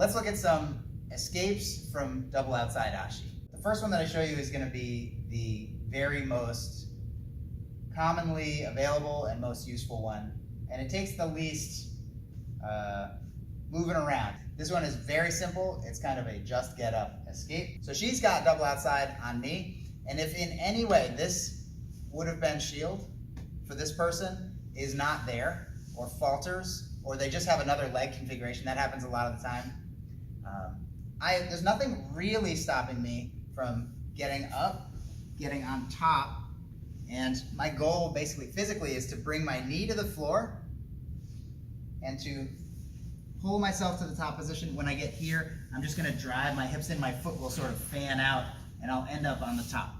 Let's look at some escapes from double outside Ashi. The first one that I show you is going to be the very most commonly available and most useful one, and it takes the least moving around. This one is very simple. It's kind of a just get up escape. So she's got double outside on me, and if in any way this would have been shield for this person is not there, or falters, or they just have another leg configuration, that happens a lot of the time. There's nothing really stopping me from getting up, getting on top, and my goal basically physically is to bring my knee to the floor and to pull myself to the top position. When I get here, I'm just going to drive my hips in, my foot will sort of fan out, and I'll end up on the top.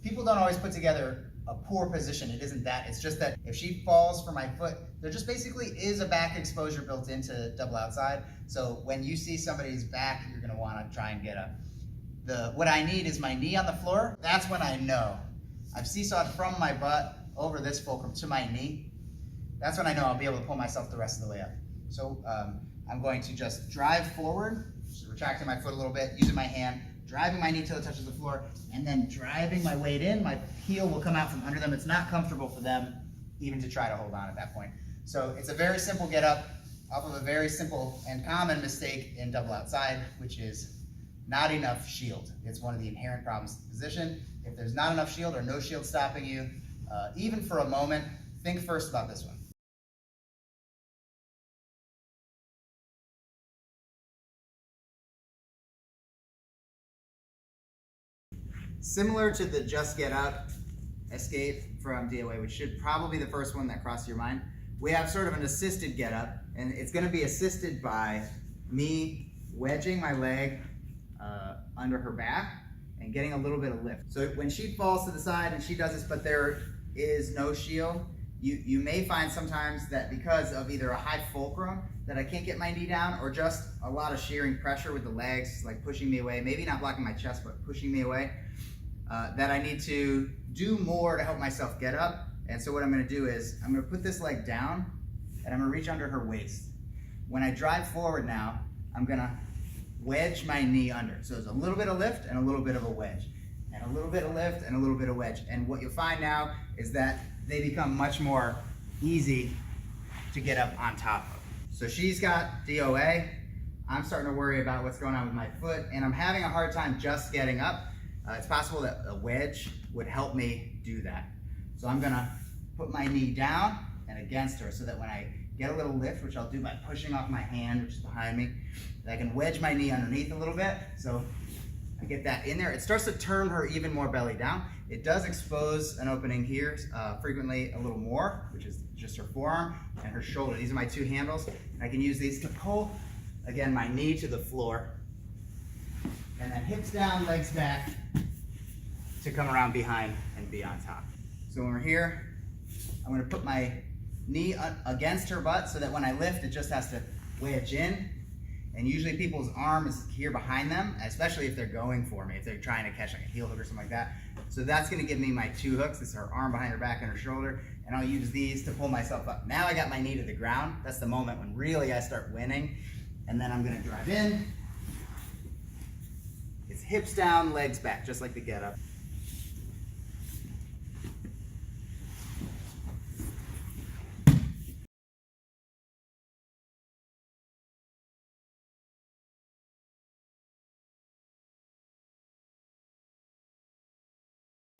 People don't always put together a poor position. It isn't that. It's just that if she falls for my foot, there just basically is a back exposure built into double outside. So when you see somebody's back, you're going to want to try and get up. What I need is my knee on the floor. That's when I know. I've seesawed from my butt over this fulcrum to my knee. That's when I know I'll be able to pull myself the rest of the way up. So I'm going to just drive forward, just retracting my foot a little bit, using my hand, driving my knee till it touches the floor, and then driving my weight in. My heel will come out from under them. It's not comfortable for them even to try to hold on at that point. So it's a very simple get up off of a very simple and common mistake in double outside, which is not enough shield. It's one of the inherent problems of the position. If there's not enough shield or no shield stopping you, even for a moment, think first about this one. Similar to the just get up escape from DOA, which should probably be the first one that crossed your mind, we have sort of an assisted get up, and it's going to be assisted by me wedging my leg under her back and getting a little bit of lift. So when she falls to the side and she does this, but there is no shield, you may find sometimes that because of either a high fulcrum that I can't get my knee down, or just a lot of shearing pressure with the legs, like pushing me away, maybe not blocking my chest, but pushing me away, that I need to do more to help myself get up. And so what I'm going to do is I'm going to put this leg down and I'm going to reach under her waist. When I drive forward now, I'm going to wedge my knee under. So there's a little bit of lift and a little bit of a wedge, and a little bit of lift and a little bit of wedge. And what you'll find now is that they become much more easy to get up on top of. So she's got DOA. I'm starting to worry about what's going on with my foot, and I'm having a hard time just getting up. It's possible that a wedge would help me do that. So I'm gonna put my knee down and against her so that when I get a little lift, which I'll do by pushing off my hand, which is behind me, I can wedge my knee underneath a little bit. So I get that in there. It starts to turn her even more belly down. It does expose an opening here, frequently a little more, which is just her forearm and her shoulder. These are my two handles. And I can use these to pull, again, my knee to the floor. And then hips down, legs back to come around behind and be on top. So when we're here, I'm gonna put my knee against her butt so that when I lift, it just has to wedge in. And usually people's arm is here behind them, especially if they're going for me, if they're trying to catch like a heel hook or something like that. So that's gonna give me my two hooks. This is her arm behind her back and her shoulder, and I'll use these to pull myself up. Now I got my knee to the ground. That's the moment when really I start winning. And then I'm gonna drive in. It's hips down, legs back, just like the get up.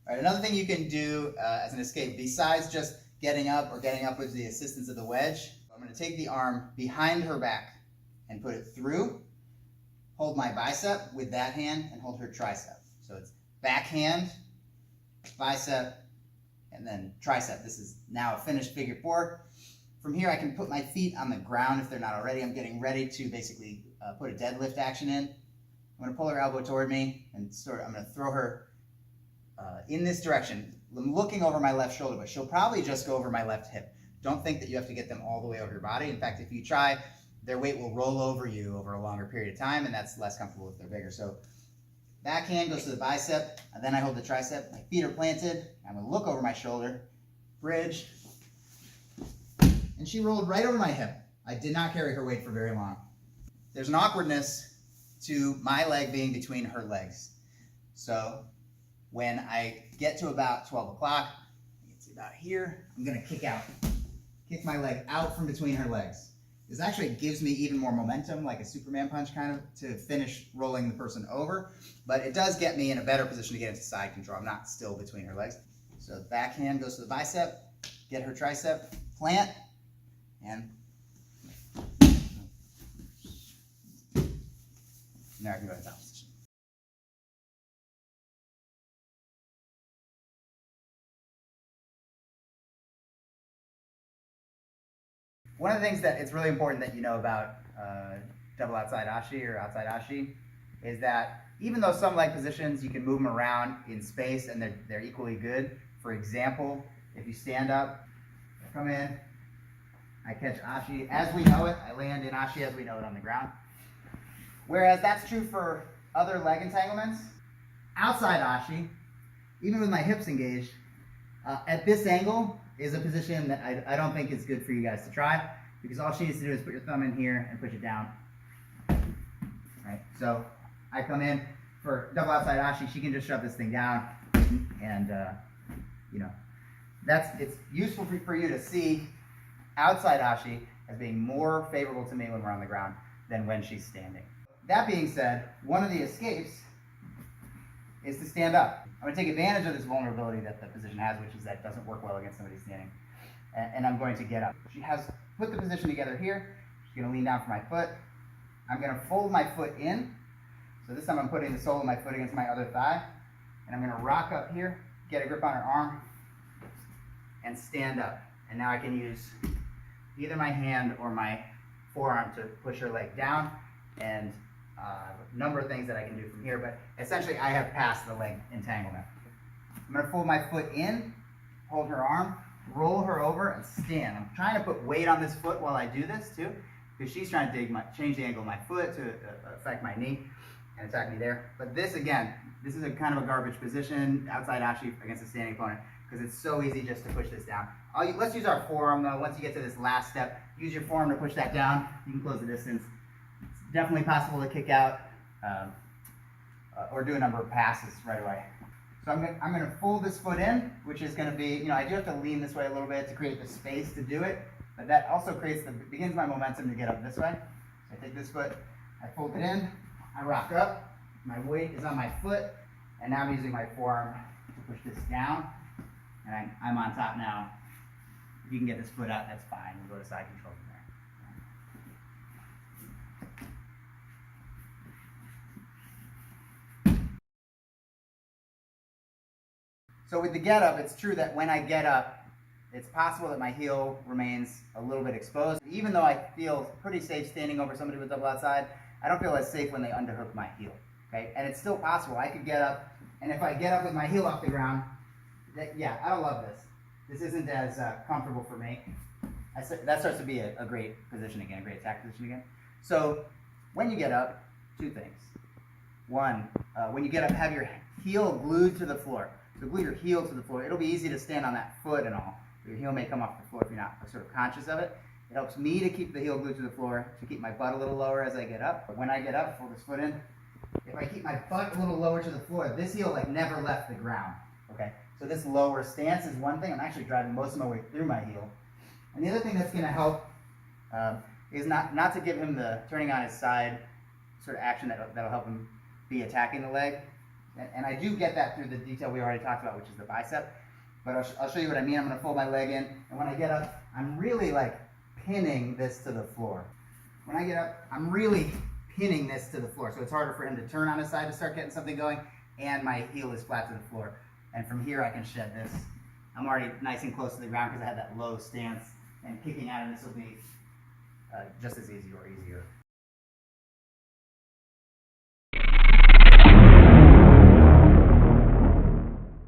All right, another thing you can do as an escape, besides just getting up or getting up with the assistance of the wedge, I'm going to take the arm behind her back and put it through, hold my bicep with that hand, and hold her tricep. So it's backhand, bicep, and then tricep. This is now a finished figure four. From here, I can put my feet on the ground if they're not already. I'm getting ready to basically put a deadlift action in. I'm going to pull her elbow toward me and I'm going to throw her in this direction. I'm looking over my left shoulder, but she'll probably just go over my left hip. Don't think that you have to get them all the way over your body. In fact, if you try, their weight will roll over you over a longer period of time, and that's less comfortable if they're bigger. So backhand goes to the bicep, and then I hold the tricep. My feet are planted. I'm going to look over my shoulder, bridge, and she rolled right over my hip. I did not carry her weight for very long. there's an awkwardness to my leg being between her legs. So when I get to about 12 o'clock, it's about here, I'm gonna kick my leg out from between her legs. This actually gives me even more momentum, like a Superman punch kind of, to finish rolling the person over, but it does get me in a better position to get into side control. I'm not still between her legs. So the backhand goes to the bicep, get her tricep, plant, and now I can go to top position. One of the things that it's really important that you know about double outside Ashi or outside Ashi is that even though some leg positions you can move them around in space and they're equally good. For example, if you stand up, come in, I catch Ashi as we know it, I land in Ashi as we know it on the ground. Whereas that's true for other leg entanglements. Outside Ashi, even with my hips engaged, at this angle is a position that I don't think is good for you guys to try, because all she needs to do is put your thumb in here and push it down. Right? So I come in for double outside Ashi, she can just shove this thing down, and you know, it's useful for you to see outside Ashi as being more favorable to me when we're on the ground than when she's standing. That being said, one of the escapes is to stand up. I'm going to take advantage of this vulnerability that the position has, which is that it doesn't work well against somebody standing. And I'm going to get up. She has put the position together here. She's going to lean down for my foot. I'm going to fold my foot in. So this time I'm putting the sole of my foot against my other thigh. And I'm going to rock up here, get a grip on her arm, and stand up. And now I can use either my hand or my forearm to push her leg down, and a number of things that I can do from here, but essentially I have passed the leg entanglement. I'm going to fold my foot in, hold her arm, roll her over, and stand. I'm trying to put weight on this foot while I do this too, because she's trying to change the angle of my foot to affect my knee and attack me there. But this, again, this is a kind of a garbage position outside Ashi against a standing opponent, because it's so easy just to push this down. Let's use our forearm though. Once you get to this last step, use your forearm to push that down. You can close the distance. It's definitely possible to kick out or do a number of passes right away. So I'm going to fold this foot in, which is going to be, I do have to lean this way a little bit to create the space to do it, but that also begins my momentum to get up this way. So I take this foot, I fold it in, I rock up, my weight is on my foot, and now I'm using my forearm to push this down, and I'm on top now. If you can get this foot out, that's fine. We'll go to side control from there. So with the get up, it's true that when I get up, it's possible that my heel remains a little bit exposed. Even though I feel pretty safe standing over somebody with double outside, I don't feel as safe when they underhook my heel. Okay, and it's still possible. I could get up, and if I get up with my heel off the ground, yeah, I don't love this. This isn't as comfortable for me. That starts to be a great position again, a great attack position again. So when you get up, two things. One, when you get up, have your heel glued to the floor. So glue your heel to the floor. It'll be easy to stand on that foot and all. Your heel may come off the floor if you're not sort of conscious of it. It helps me to keep the heel glued to the floor, to keep my butt a little lower as I get up. But when I get up, fold this foot in. If I keep my butt a little lower to the floor, this heel never left the ground. Okay, so this lower stance is one thing. I'm actually driving most of my way through my heel. And the other thing that's going to help is not to give him the turning on his side sort of action that'll help him be attacking the leg. And I do get that through the detail we already talked about, which is the bicep. But I'll show you what I mean. I'm going to fold my leg in, and when I get up, I'm really pinning this to the floor. When I get up, I'm really pinning this to the floor, so it's harder for him to turn on his side to start getting something going, and my heel is flat to the floor. And from here, I can shed this. I'm already nice and close to the ground because I had that low stance, and kicking out of this will be just as easy or easier.